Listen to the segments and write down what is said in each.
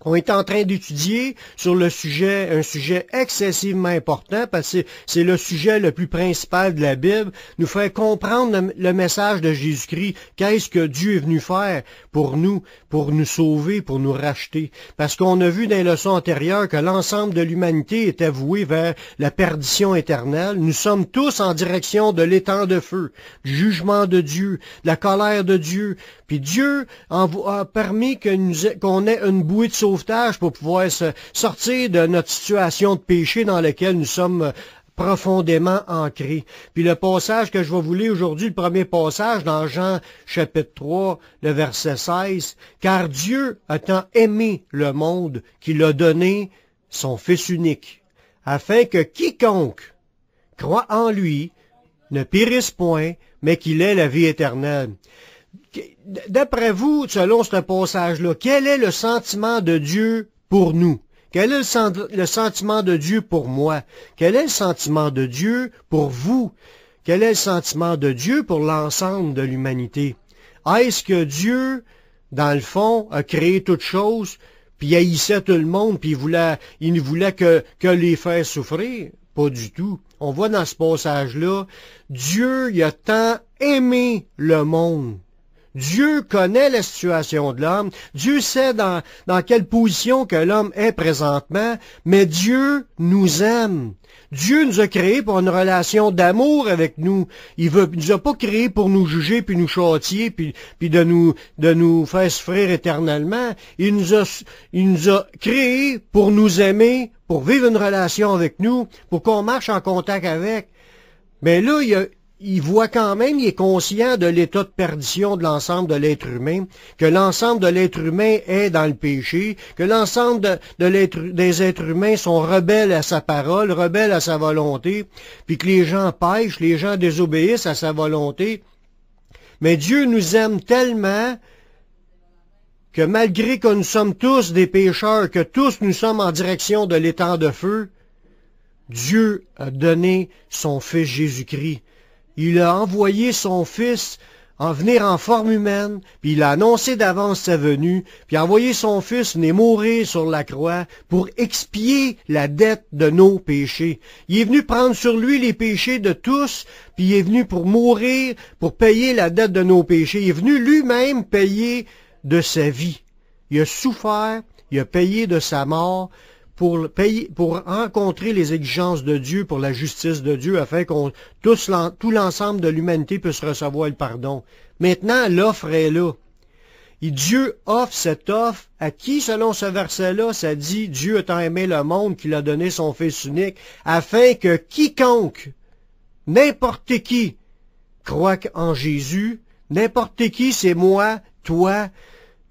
On est en train d'étudier sur le sujet, un sujet excessivement important parce que c'est le sujet le plus principal de la Bible, nous faire comprendre le message de Jésus-Christ. Qu'est-ce que Dieu est venu faire pour nous sauver, pour nous racheter? Parce qu'on a vu dans les leçons antérieures que l'ensemble de l'humanité était voué vers la perdition éternelle. Nous sommes tous en direction de l'étang de feu, du jugement de Dieu, de la colère de Dieu. Puis Dieu a permis qu'on ait une bouée de sauvetage pour pouvoir sortir de notre situation de péché dans laquelle nous sommes profondément ancrés. Puis le passage que je vais vous lire aujourd'hui, le premier passage dans Jean chapitre 3, le verset 16, « Car Dieu a tant aimé le monde qu'il a donné son Fils unique, afin que quiconque croit en lui ne périsse point, mais qu'il ait la vie éternelle. » D'après vous, selon ce passage-là, quel est le sentiment de Dieu pour nous? Quel est le sentiment de Dieu pour moi? Quel est le sentiment de Dieu pour vous? Quel est le sentiment de Dieu pour l'ensemble de l'humanité? Est-ce que Dieu, dans le fond, a créé toutes choses, puis il haïssait tout le monde, puis il ne voulait que les faire souffrir? Pas du tout. On voit dans ce passage-là, Dieu, il a tant aimé le monde. Dieu connaît la situation de l'homme. Dieu sait dans quelle position que l'homme est présentement, mais Dieu nous aime. Dieu nous a créés pour une relation d'amour avec nous. Il nous a pas créés pour nous juger puis nous châtier puis de nous faire souffrir éternellement. Il nous a créés pour nous aimer, pour vivre une relation avec nous, pour qu'on marche en contact avec. Mais là, il voit quand même, il est conscient de l'état de perdition de l'ensemble de l'être humain, que l'ensemble de l'être humain est dans le péché, que l'ensemble des êtres humains sont rebelles à sa parole, rebelles à sa volonté, puis que les gens pêchent, les gens désobéissent à sa volonté. Mais Dieu nous aime tellement que malgré que nous sommes tous des pécheurs, que tous nous sommes en direction de l'étang de feu, Dieu a donné son Fils Jésus-Christ. Il a envoyé son Fils en venir en forme humaine, puis il a annoncé d'avance sa venue, puis il a envoyé son Fils venir mourir sur la croix pour expier la dette de nos péchés. Il est venu prendre sur lui les péchés de tous, puis il est venu pour mourir, pour payer la dette de nos péchés. Il est venu lui-même payer de sa vie. Il a souffert, il a payé de sa mort, pour rencontrer les exigences de Dieu, pour la justice de Dieu, afin qu'on tout l'ensemble de l'humanité puisse recevoir le pardon. Maintenant, l'offre est là. Et Dieu offre cette offre à qui, selon ce verset-là, ça dit, Dieu a tant aimé le monde qu'il a donné son Fils unique, afin que quiconque, n'importe qui, croit en Jésus, n'importe qui, c'est moi, toi,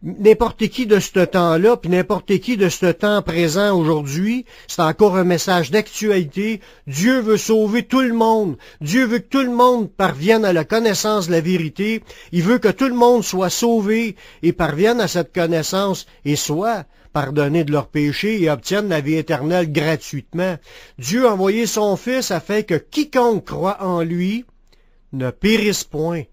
n'importe qui de ce temps-là, puis n'importe qui de ce temps présent aujourd'hui, c'est encore un message d'actualité. Dieu veut sauver tout le monde. Dieu veut que tout le monde parvienne à la connaissance de la vérité. Il veut que tout le monde soit sauvé et parvienne à cette connaissance et soit pardonnés de leurs péchés et obtiennent la vie éternelle gratuitement. Dieu a envoyé son Fils afin que quiconque croit en lui ne périsse point,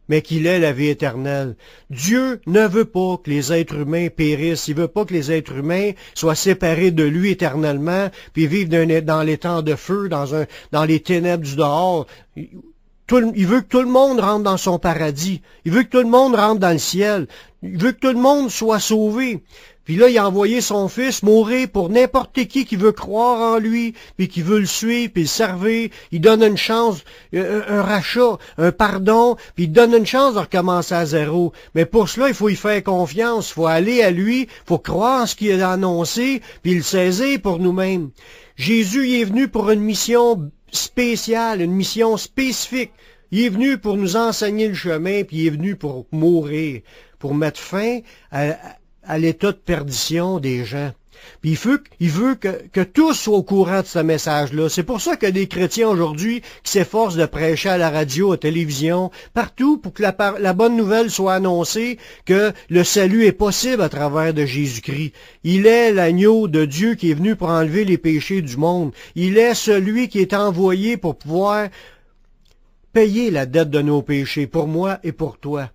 mais qu'il ait la vie éternelle. Dieu ne veut pas que les êtres humains périssent. Il veut pas que les êtres humains soient séparés de lui éternellement, puis vivent dans les temps de feu, dans les ténèbres du dehors. Il veut que tout le monde rentre dans son paradis. Il veut que tout le monde rentre dans le ciel. Il veut que tout le monde soit sauvé. Puis là, il a envoyé son Fils mourir pour n'importe qui veut croire en lui, puis qui veut le suivre, puis le servir. Il donne une chance, un rachat, un pardon, puis il donne une chance de recommencer à zéro. Mais pour cela, il faut y faire confiance, il faut aller à lui, il faut croire en ce qu'il a annoncé, puis le saisir pour nous-mêmes. Jésus il est venu pour une mission spéciale, une mission spécifique. Il est venu pour nous enseigner le chemin, puis il est venu pour mourir, pour mettre fin à l'état de perdition des gens. Puis il veut que tous soient au courant de ce message-là. C'est pour ça que des chrétiens aujourd'hui qui s'efforcent de prêcher à la radio, à la télévision, partout pour que la bonne nouvelle soit annoncée, que le salut est possible à travers de Jésus-Christ. Il est l'agneau de Dieu qui est venu pour enlever les péchés du monde. Il est celui qui est envoyé pour pouvoir payer la dette de nos péchés, pour moi et pour toi.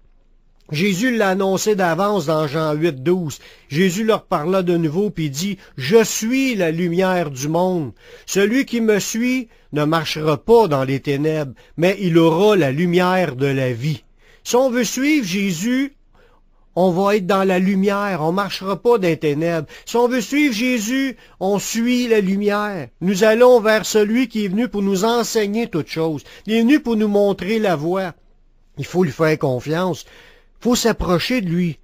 Jésus l'a annoncé d'avance dans Jean 8, 12. Jésus leur parla de nouveau, puis dit, « Je suis la lumière du monde. Celui qui me suit ne marchera pas dans les ténèbres, mais il aura la lumière de la vie. » Si on veut suivre Jésus, on va être dans la lumière, on ne marchera pas dans les ténèbres. Si on veut suivre Jésus, on suit la lumière. Nous allons vers celui qui est venu pour nous enseigner toutes choses. Il est venu pour nous montrer la voie. Il faut lui faire confiance. Il faut s'approcher de lui.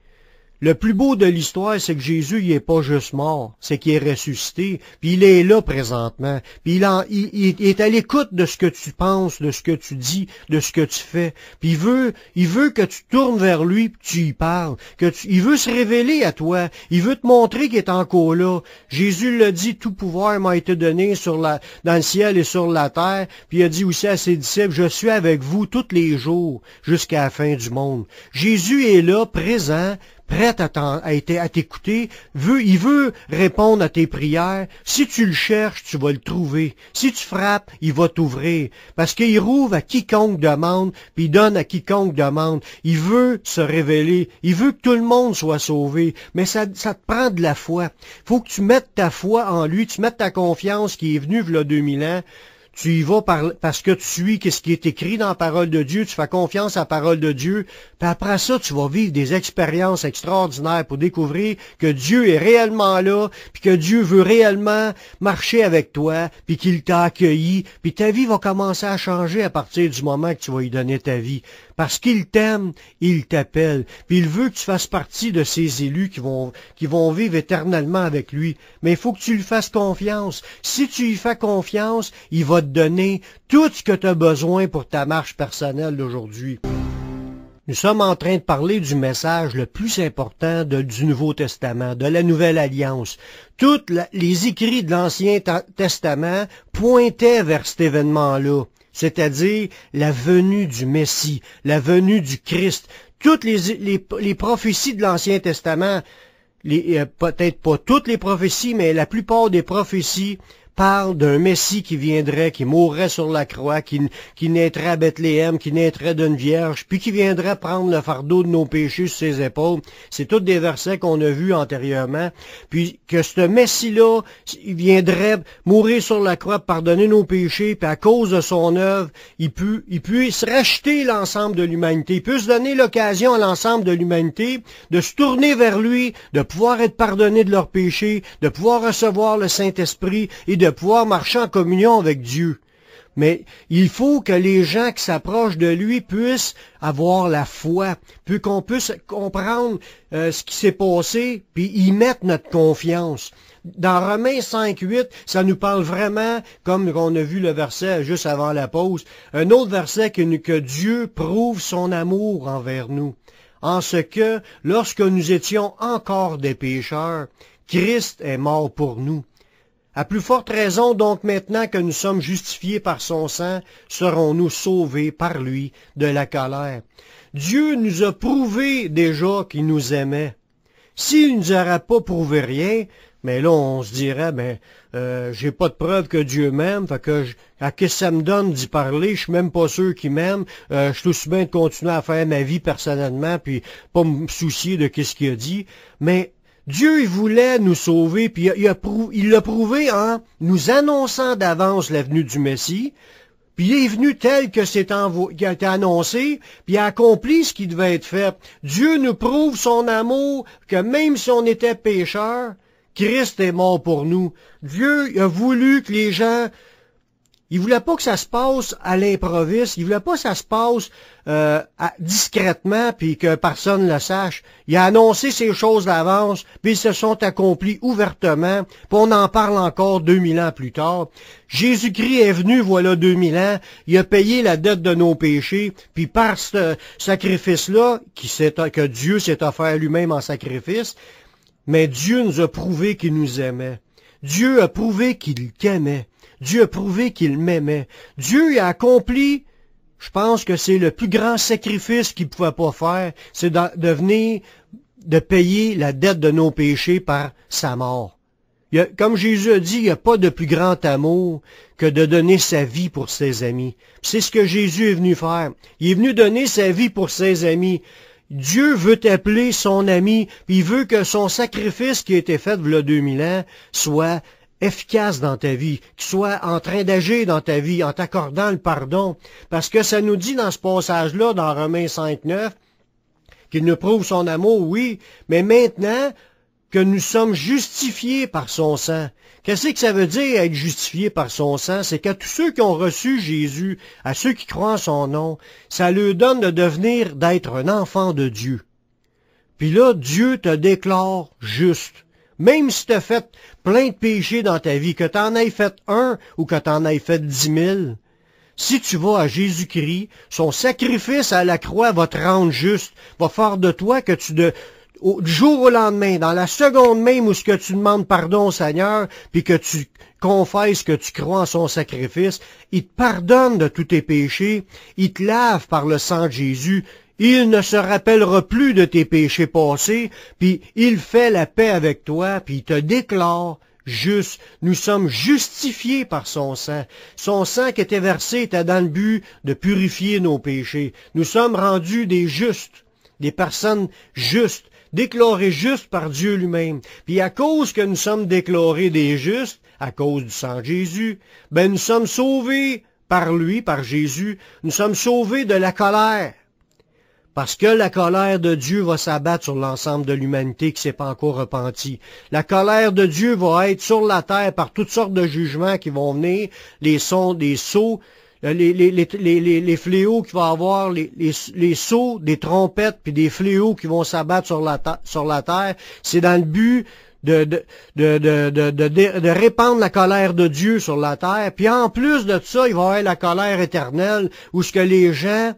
Le plus beau de l'histoire, c'est que Jésus, il est pas juste mort, c'est qu'il est ressuscité, puis il est là présentement, puis il est à l'écoute de ce que tu penses, de ce que tu dis, de ce que tu fais, puis il veut que tu tournes vers lui, puis tu y parles, il veut se révéler à toi, il veut te montrer qu'il est encore là. Jésus l'a dit, tout pouvoir m'a été donné dans le ciel et sur la terre, puis il a dit aussi à ses disciples, je suis avec vous tous les jours jusqu'à la fin du monde. Jésus est là, présent, prêt à t'écouter, il veut répondre à tes prières. Si tu le cherches, tu vas le trouver. Si tu frappes, il va t'ouvrir. Parce qu'il rouvre à quiconque demande, puis il donne à quiconque demande. Il veut se révéler. Il veut que tout le monde soit sauvé. Mais ça te prend de la foi. Faut que tu mettes ta foi en lui, tu mettes ta confiance qui est venue il y a 2000 ans. Tu y vas parce que tu suis ce qui est écrit dans la parole de Dieu, tu fais confiance à la parole de Dieu, puis après ça, tu vas vivre des expériences extraordinaires pour découvrir que Dieu est réellement là, puis que Dieu veut réellement marcher avec toi, puis qu'il t'a accueilli, puis ta vie va commencer à changer à partir du moment que tu vas lui donner ta vie. Parce qu'il t'aime, il t'appelle, puis il veut que tu fasses partie de ces élus qui vont vivre éternellement avec lui. Mais il faut que tu lui fasses confiance. Si tu lui fais confiance, il va te donner tout ce que tu as besoin pour ta marche personnelle d'aujourd'hui. Nous sommes en train de parler du message le plus important du Nouveau Testament, de la Nouvelle Alliance. Tous les écrits de l'Ancien Testament pointaient vers cet événement-là, c'est-à-dire la venue du Messie, la venue du Christ. Toutes les prophéties de l'Ancien Testament, peut-être pas toutes les prophéties, mais la plupart des prophéties parle d'un Messie qui viendrait, qui mourrait sur la croix, qui naîtrait à Bethléem, qui naîtrait d'une vierge, puis qui viendrait prendre le fardeau de nos péchés sur ses épaules. C'est tous des versets qu'on a vus antérieurement. Puis que ce Messie-là, il viendrait mourir sur la croix, pardonner nos péchés, puis à cause de son œuvre, il puisse racheter l'ensemble de l'humanité. Il peut se donner l'occasion à l'ensemble de l'humanité de se tourner vers lui, de pouvoir être pardonné de leurs péchés, de pouvoir recevoir le Saint-Esprit et de pouvoir marcher en communion avec Dieu. Mais il faut que les gens qui s'approchent de lui puissent avoir la foi, puis qu'on puisse comprendre ce qui s'est passé, puis y mettre notre confiance. Dans Romains 5.8, ça nous parle vraiment, comme on a vu le verset juste avant la pause, un autre verset que Dieu prouve son amour envers nous. En ce que, lorsque nous étions encore des pécheurs, Christ est mort pour nous. À plus forte raison, donc, maintenant que nous sommes justifiés par son sang, serons-nous sauvés par lui de la colère. Dieu nous a prouvé déjà qu'il nous aimait. S'il ne nous aurait pas prouvé rien, mais là, on se dirait, j'ai pas de preuve que Dieu m'aime, fait que à qu'est-ce que ça me donne d'y parler, je suis même pas sûr qu'il m'aime, je suis aussi bien de continuer à faire ma vie personnellement, puis pas me soucier de qu'est-ce qu'il a dit, mais Dieu, il voulait nous sauver, puis il l'a prouvé en nous annonçant d'avance la venue du Messie, puis il est venu tel que qui a été annoncé, puis il a accompli ce qui devait être fait. Dieu nous prouve son amour, que même si on était pécheurs, Christ est mort pour nous. Dieu a voulu que les gens... Il voulait pas que ça se passe à l'improviste, il voulait pas que ça se passe discrètement puis que personne ne le sache. Il a annoncé ces choses d'avance, puis ils se sont accomplis ouvertement, puis on en parle encore 2000 ans plus tard. Jésus-Christ est venu, voilà 2000 ans, il a payé la dette de nos péchés, puis par ce sacrifice-là, que Dieu s'est offert lui-même en sacrifice, mais Dieu nous a prouvé qu'il nous aimait. Dieu a prouvé qu'il t'aimait. Dieu a prouvé qu'il m'aimait. Dieu a accompli, je pense que c'est le plus grand sacrifice qu'il ne pouvait pas faire, c'est de payer la dette de nos péchés par sa mort. Comme Jésus a dit, il n'y a pas de plus grand amour que de donner sa vie pour ses amis. C'est ce que Jésus est venu faire. Il est venu donner sa vie pour ses amis. Dieu veut t'appeler son ami, puis il veut que son sacrifice qui a été fait il y a 2000 ans soit efficace dans ta vie, qu'il soit en train d'agir dans ta vie, en t'accordant le pardon. Parce que ça nous dit dans ce passage-là, dans Romains 5:9, qu'il nous prouve son amour, oui, mais maintenant que nous sommes justifiés par son sang. Qu'est-ce que ça veut dire être justifié par son sang? C'est qu'à tous ceux qui ont reçu Jésus, à ceux qui croient en son nom, ça leur donne de devenir, d'être un enfant de Dieu. Puis là, Dieu te déclare juste. Même si tu as fait plein de péchés dans ta vie, que tu en aies fait un ou que tu en aies fait 10 000, si tu vas à Jésus-Christ, son sacrifice à la croix va te rendre juste, va faire de toi que du jour au lendemain, dans la seconde même où ce que tu demandes pardon au Seigneur, puis que tu confesses que tu crois en son sacrifice, il te pardonne de tous tes péchés, il te lave par le sang de Jésus, il ne se rappellera plus de tes péchés passés, puis il fait la paix avec toi, puis il te déclare juste. Nous sommes justifiés par son sang. Son sang qui était versé était dans le but de purifier nos péchés. Nous sommes rendus des justes, des personnes justes, déclarés justes par Dieu lui-même. Puis à cause que nous sommes déclarés des justes, à cause du sang de Jésus, ben nous sommes sauvés par lui, par Jésus, nous sommes sauvés de la colère. Parce que la colère de Dieu va s'abattre sur l'ensemble de l'humanité qui ne s'est pas encore repentie. La colère de Dieu va être sur la terre par toutes sortes de jugements qui vont venir, les sons, des sauts, les fléaux qu'il va y avoir, les sauts, des trompettes, puis des fléaux qui vont s'abattre sur la terre. C'est dans le but de répandre la colère de Dieu sur la terre. Puis en plus de ça, il va y avoir la colère éternelle, où ce que les gens,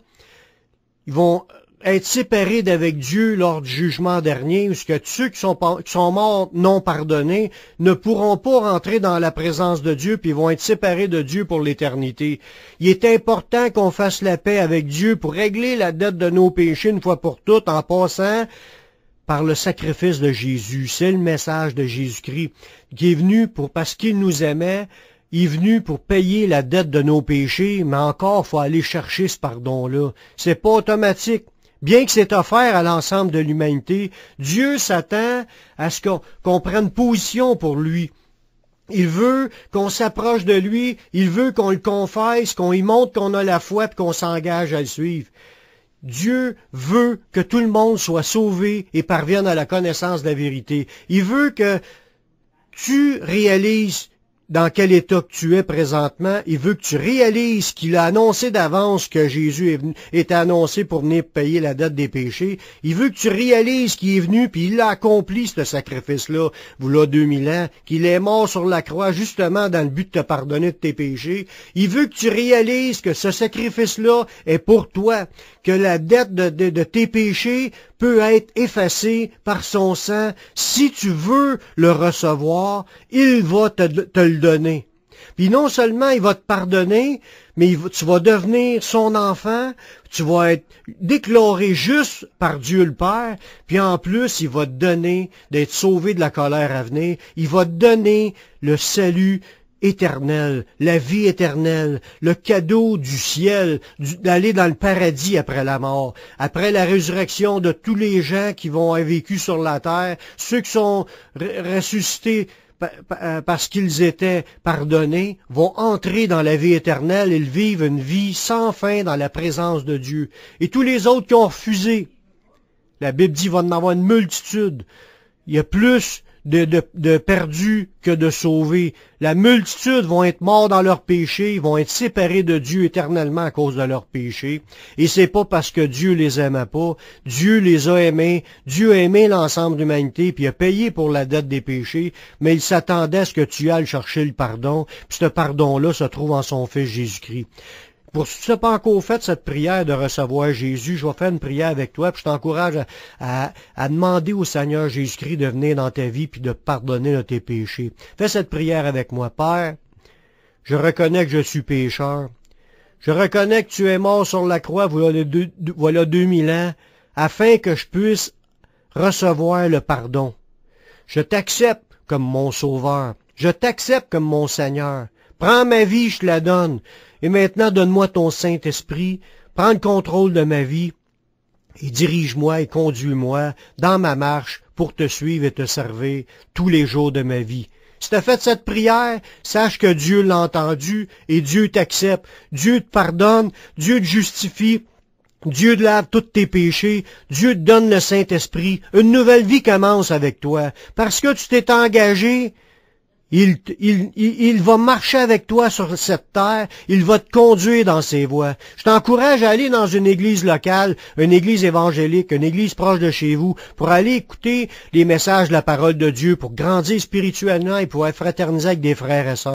ils vont être séparés d'avec Dieu lors du jugement dernier, où ce que ceux qui sont morts non pardonnés ne pourront pas rentrer dans la présence de Dieu, puis ils vont être séparés de Dieu pour l'éternité. Il est important qu'on fasse la paix avec Dieu pour régler la dette de nos péchés une fois pour toutes, en passant par le sacrifice de Jésus. C'est le message de Jésus-Christ qui est venu parce qu'il nous aimait. Il est venu pour payer la dette de nos péchés, mais encore, il faut aller chercher ce pardon-là. C'est pas automatique. Bien que c'est offert à l'ensemble de l'humanité, Dieu s'attend à ce qu'on prenne position pour lui. Il veut qu'on s'approche de lui, il veut qu'on le confesse, qu'on y montre qu'on a la foi et qu'on s'engage à le suivre. Dieu veut que tout le monde soit sauvé et parvienne à la connaissance de la vérité. Il veut que tu réalises dans quel état que tu es présentement. Il veut que tu réalises qu'il a annoncé d'avance que Jésus était annoncé pour venir payer la dette des péchés. Il veut que tu réalises qu'il est venu puis il a accompli ce sacrifice-là, voilà 2000 ans, qu'il est mort sur la croix justement dans le but de te pardonner de tes péchés. Il veut que tu réalises que ce sacrifice-là est pour toi, que la dette de tes péchés peut être effacée par son sang. Si tu veux le recevoir, il va te le donner. Puis non seulement il va te pardonner, mais tu vas devenir son enfant, tu vas être déclaré juste par Dieu le Père, puis en plus, il va te donner d'être sauvé de la colère à venir, il va te donner le salut éternel, la vie éternelle, le cadeau du ciel, d'aller dans le paradis après la mort, après la résurrection de tous les gens qui vont avoir vécu sur la terre, ceux qui sont ressuscités parce qu'ils étaient pardonnés, vont entrer dans la vie éternelle, ils vivent une vie sans fin dans la présence de Dieu. Et tous les autres qui ont refusé, la Bible dit qu'il va en avoir une multitude. Il y a plus de perdus que de sauvés. La multitude vont être morts dans leurs péchés, ils vont être séparés de Dieu éternellement à cause de leurs péchés. Et c'est pas parce que Dieu les aimait pas. Dieu les a aimés. Dieu a aimé l'ensemble de l'humanité, puis a payé pour la dette des péchés, mais il s'attendait à ce que tu ailles chercher le pardon, puis ce pardon-là se trouve en son Fils Jésus-Christ. Pour si tu n'as pas encore fait cette prière de recevoir Jésus, je vais faire une prière avec toi, puis je t'encourage à demander au Seigneur Jésus-Christ de venir dans ta vie puis de pardonner de tes péchés. Fais cette prière avec moi. Père, je reconnais que je suis pécheur. Je reconnais que tu es mort sur la croix voilà 2000 ans, afin que je puisse recevoir le pardon. Je t'accepte comme mon sauveur. Je t'accepte comme mon Seigneur. Prends ma vie, je te la donne. Et maintenant, donne-moi ton Saint-Esprit. Prends le contrôle de ma vie. et dirige-moi et conduis-moi dans ma marche pour te suivre et te servir tous les jours de ma vie. Si tu as fait cette prière, sache que Dieu l'a entendu et Dieu t'accepte. Dieu te pardonne, Dieu te justifie, Dieu te lave tous tes péchés, Dieu te donne le Saint-Esprit. Une nouvelle vie commence avec toi. Parce que tu t'es engagé, il va marcher avec toi sur cette terre, il va te conduire dans ses voies. Je t'encourage à aller dans une église locale, une église évangélique, une église proche de chez vous, pour aller écouter les messages de la parole de Dieu, pour grandir spirituellement et pour être fraternisé avec des frères et sœurs.